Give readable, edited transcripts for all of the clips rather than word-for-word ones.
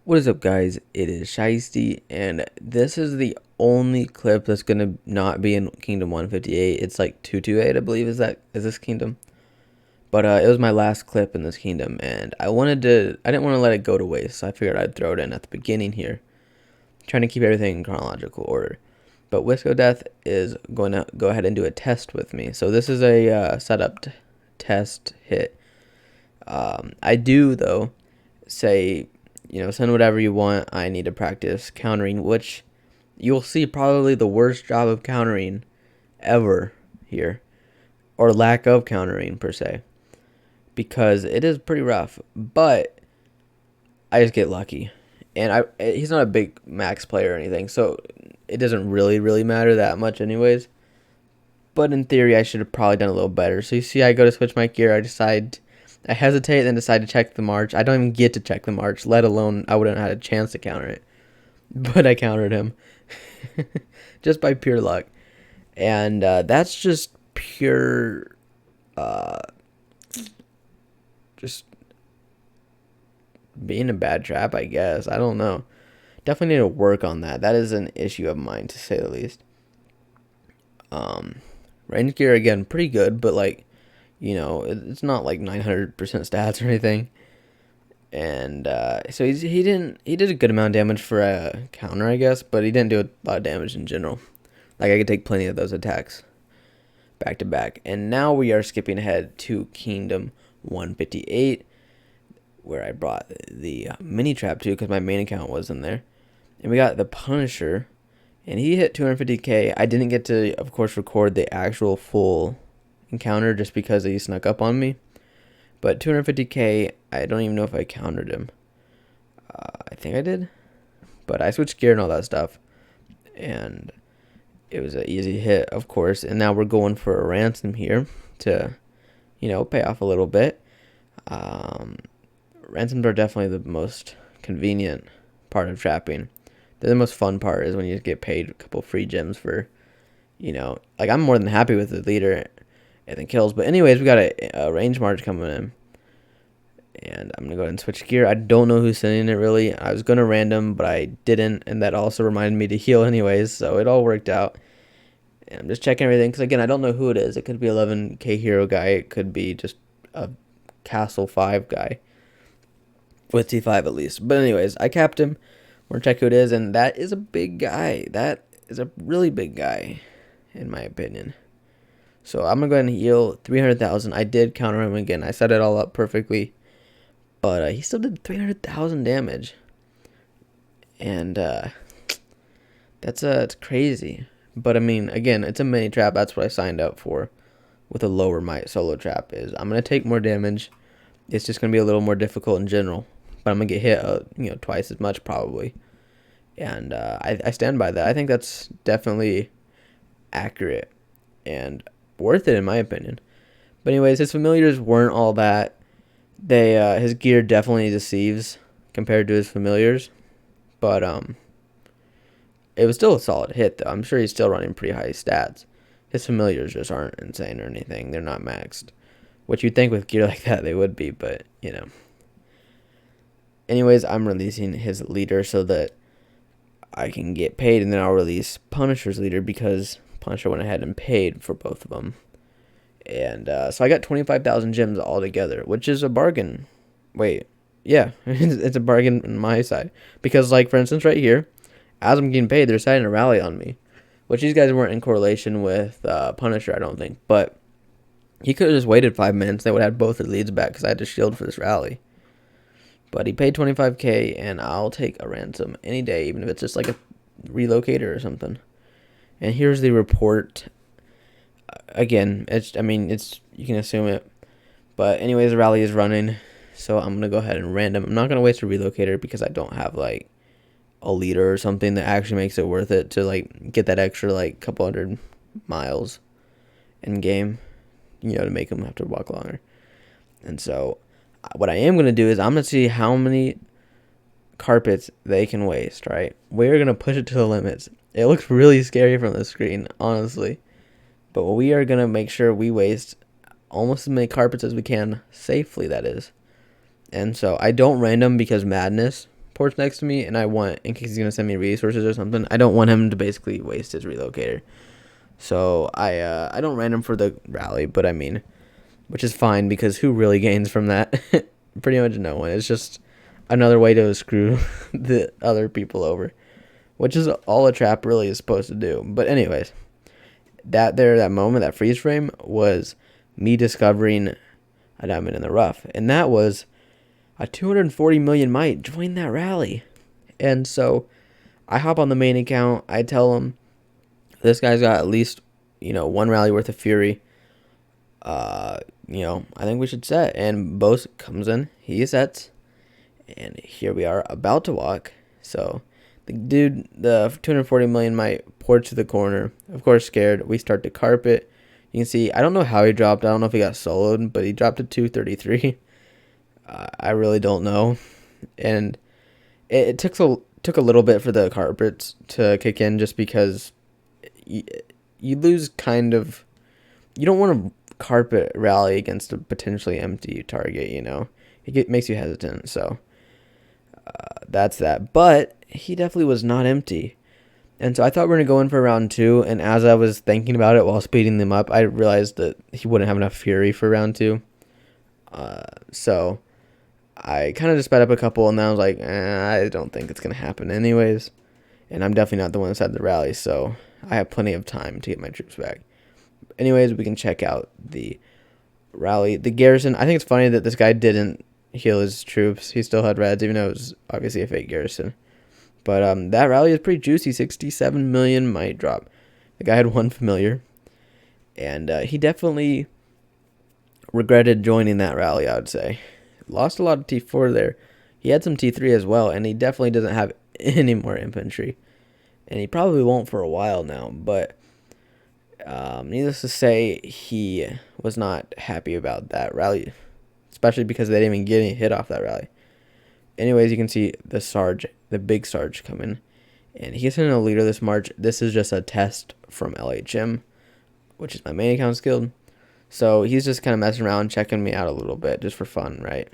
What is up, guys? It is Shiesty, and this is the only clip that's gonna not be in Kingdom 158. It's like 228, I believe. Is this kingdom? But it was my last clip in this kingdom, and I didn't want to let it go to waste, so I figured I'd throw it in at the beginning here, trying to keep everything in chronological order. But Wisco Death is going to go ahead and do a test with me. So this is a setup test hit. I do though say, send whatever you want. I need to practice countering, which you'll see probably the worst job of countering ever here, or lack of countering per se, because it is pretty rough. But I just get lucky, and he's not a big max player or anything, so it doesn't really matter that much anyways. But in theory, I should have probably done a little better. So you see, I go to switch my gear. I hesitate, then decide to check the march. I don't even get to check the march, let alone I wouldn't have had a chance to counter it. But I countered him just by pure luck. And that's just pure, just being a bad trap, I guess. I don't know. Definitely need to work on that. That is an issue of mine, to say the least. Range gear, again, pretty good, but it's not like 900% stats or anything. And so he did a good amount of damage for a counter, I guess, but he didn't do a lot of damage in general. Like, I could take plenty of those attacks back to back. And now we are skipping ahead to Kingdom 158, where I brought the mini trap to because my main account was in there. And we got the Punisher, and he hit 250k. I didn't get to, of course, record the actual full encounter just because he snuck up on me. But 250k, I don't even know if I countered him. I think I did. But I switched gear and all that stuff. And it was an easy hit, of course. And now we're going for a ransom here to, pay off a little bit. Ransoms are definitely the most convenient part of trapping. The most fun part is when you get paid a couple free gems for, like, I'm more than happy with the leader and the kills. But anyways, we got a range march coming in. And I'm going to go ahead and switch gear. I don't know who's sending it, really. I was going to random, but I didn't. And that also reminded me to heal anyways. So it all worked out. And I'm just checking everything. Because, again, I don't know who it is. It could be 11k hero guy. It could be just a Castle 5 guy. With T5 at least. But anyways, I capped him. We're going to check who it is. And that is a big guy. That is a really big guy, in my opinion. So I'm going to go ahead and heal 300,000. I did counter him again. I set it all up perfectly. But he still did 300,000 damage. And it's crazy. But I mean, again, it's a mini trap. That's what I signed up for with a lower might solo trap. Is I'm going to take more damage. It's just going to be a little more difficult in general. But I'm going to get hit twice as much probably. And I stand by that. I think that's definitely accurate and worth it in my opinion. But anyways, his familiars weren't all that. His gear definitely deceives compared to his familiars, but it was still a solid hit though. I'm sure he's still running pretty high stats. His familiars just aren't insane or anything. They're not maxed, which you'd think with gear like that they would be, but Anyways, I'm releasing his leader so that I can get paid, and then I'll release Punisher's leader because Punisher went ahead and paid for both of them. And so I got 25,000 gems altogether, which is a bargain. Wait, yeah, it's a bargain on my side. Because, like, for instance, right here, as I'm getting paid, they're deciding to rally on me. Which these guys weren't in correlation with Punisher, I don't think. But he could have just waited 5 minutes. They would have had both his leads back because I had to shield for this rally. But he paid 25k, and I'll take a ransom any day, even if it's just like a relocator or something. And here's the report. Again, you can assume it. But anyways, the rally is running, so I'm going to go ahead and random. I'm not going to waste a relocator because I don't have, like, a leader or something that actually makes it worth it to, like, get that extra, like, couple hundred miles in game, to make them have to walk longer. And so what I am going to do is I'm going to see how many carpets they can waste, right? We're going to push it to the limits. It looks really scary from the screen, honestly. But we are going to make sure we waste almost as many carpets as we can, safely, that is. And so I don't random because madness, porch next to me, and I want, in case he's gonna send me resources or something, I don't want him to basically waste his relocator. So I don't random for the rally, but I mean, which is fine because who really gains from that? Pretty much no one. It's just another way to screw the other people over, which is all a trap really is supposed to do. But anyways, that moment, that freeze frame was me discovering a diamond in the rough, and that was a 240 million might join that rally. And so I hop on the main account. I tell him this guy's got at least, one rally worth of fury. I think we should set. And Bose comes in. He sets. And here we are about to walk. So the 240 million might porch to the corner. Of course, scared. We start to carpet. You can see, I don't know how he dropped. I don't know if he got soloed, but he dropped to 233. I really don't know. And it took a little bit for the carpets to kick in, just because you lose kind of. You don't want to carpet rally against a potentially empty target, It makes you hesitant, so that's that. But he definitely was not empty. And so I thought we were going to go in for round 2, and as I was thinking about it while speeding them up, I realized that he wouldn't have enough fury for round 2. So I kind of just sped up a couple, and then I was like, I don't think it's going to happen anyways. And I'm definitely not the one that had the rally, so I have plenty of time to get my troops back. Anyways, we can check out the rally. The garrison, I think it's funny that this guy didn't heal his troops. He still had reds, even though it was obviously a fake garrison. But that rally is pretty juicy. 67 million might drop. The guy had 1 familiar. And he definitely regretted joining that rally, I would say. Lost a lot of T4 there. He had some T3 as well, and he definitely doesn't have any more infantry. And he probably won't for a while now. But needless to say, he was not happy about that rally. Especially because they didn't even get any hit off that rally. Anyways, you can see the big Sarge coming. And he's in a leader this March. This is just a test from LHM, which is my main account guild. So he's just kind of messing around, checking me out a little bit, just for fun, right?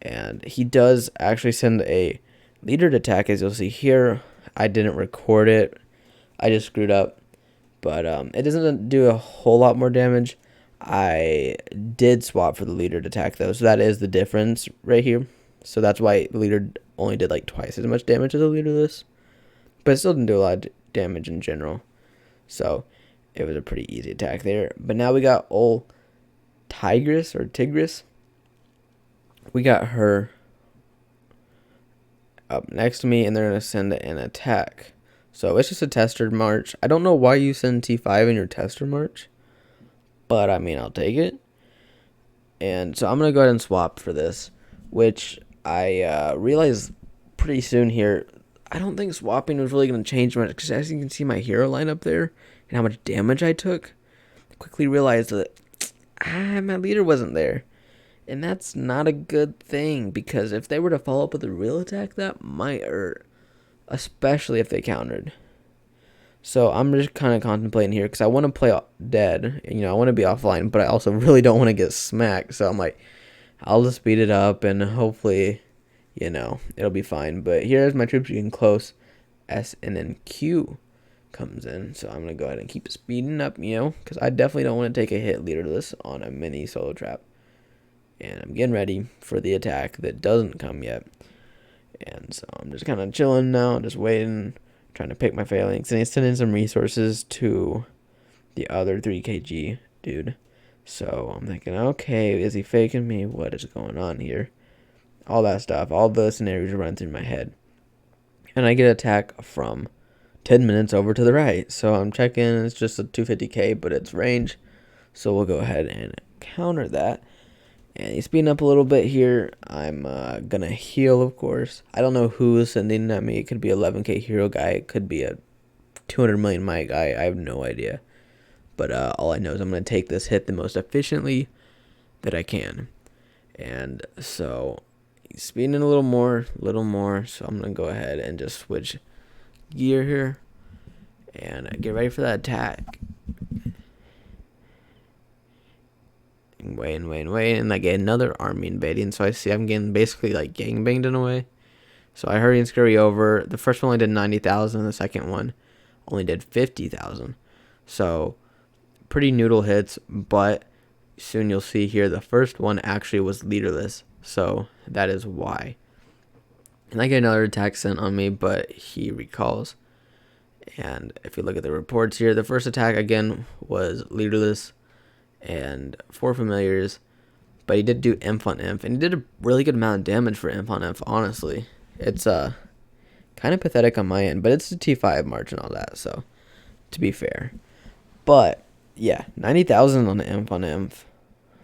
And he does actually send a leader attack, as you'll see here. I didn't record it. I just screwed up. But it doesn't do a whole lot more damage. I did swap for the leader attack, though, so that is the difference right here. So that's why the leader only did like twice as much damage as the leaderless. But it still didn't do a lot of damage in general. So it was a pretty easy attack there. But now we got old Tigris. We got her up next to me, and they're going to send an attack. So it's just a tester march. I don't know why you send T5 in your tester march. But, I mean, I'll take it. And so I'm going to go ahead and swap for this, which I realized pretty soon here. I don't think swapping was really going to change much, because as you can see my hero line up there and how much damage I took, I quickly realized that my leader wasn't there. And that's not a good thing, because if they were to follow up with a real attack, that might hurt, especially if they countered. So I'm just kind of contemplating here, because I want to play dead. I want to be offline, but I also really don't want to get smacked. So I'm like, I'll just speed it up, and hopefully, it'll be fine. But here's my troops getting close. S and then Q comes in. So I'm going to go ahead and keep speeding up, because I definitely don't want to take a hit leaderless on a mini solo trap. And I'm getting ready for the attack that doesn't come yet. And so I'm just kind of chilling now, just waiting, trying to pick my phalanx, and he's sending some resources to the other 3kg dude. So I'm thinking, okay, is he faking me? What is going on here? All that stuff, all the scenarios run through my head. And I get an attack from 10 minutes over to the right. So I'm checking, it's just a 250k, but it's range. So we'll go ahead and counter that. And he's speeding up a little bit here. I'm going to heal, of course. I don't know who is sending at me. It could be 11k hero guy. It could be a 200 million might guy. I have no idea. But all I know is I'm going to take this hit the most efficiently that I can. And so he's speeding in a little more. So I'm going to go ahead and just switch gear here. And get ready for that attack. Waiting, and I get another army invading, so I see I'm getting basically like gangbanged in a way. So I hurry and scurry over. The first one only did 90,000. The second one only did 50,000. So pretty noodle hits, but soon you'll see here the first one actually was leaderless. So that is why. And I get another attack sent on me, but he recalls. And if you look at the reports here, the first attack again was leaderless and 4 familiars, but he did do Inf on Inf, and he did a really good amount of damage for Inf on Inf, honestly. It's kind of pathetic on my end, but it's the T5 March and all that, so to be fair. But yeah, 90,000 on the Inf on Inf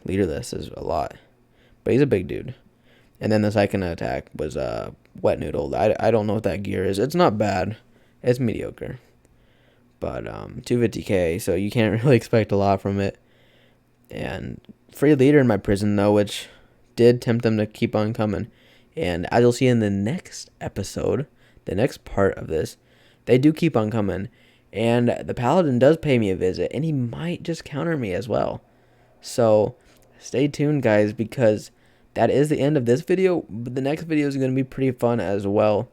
leaderless is a lot, but he's a big dude. And then the second attack was Wet Noodle. I don't know what that gear is. It's not bad. It's mediocre. But 250k, so you can't really expect a lot from it. And free leader in my prison, though, which did tempt them to keep on coming. And as you'll see in the next episode, the next part of this, they do keep on coming. And the Paladin does pay me a visit, and he might just counter me as well. So stay tuned, guys, because that is the end of this video. But the next video is going to be pretty fun as well.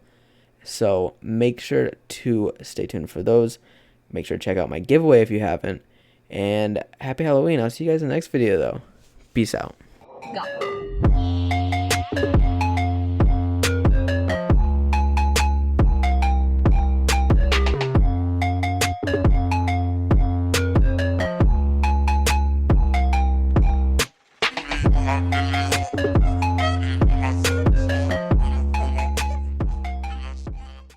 So make sure to stay tuned for those. Make sure to check out my giveaway if you haven't. And happy Halloween. I'll see you guys in the next video, though. Peace out. Go.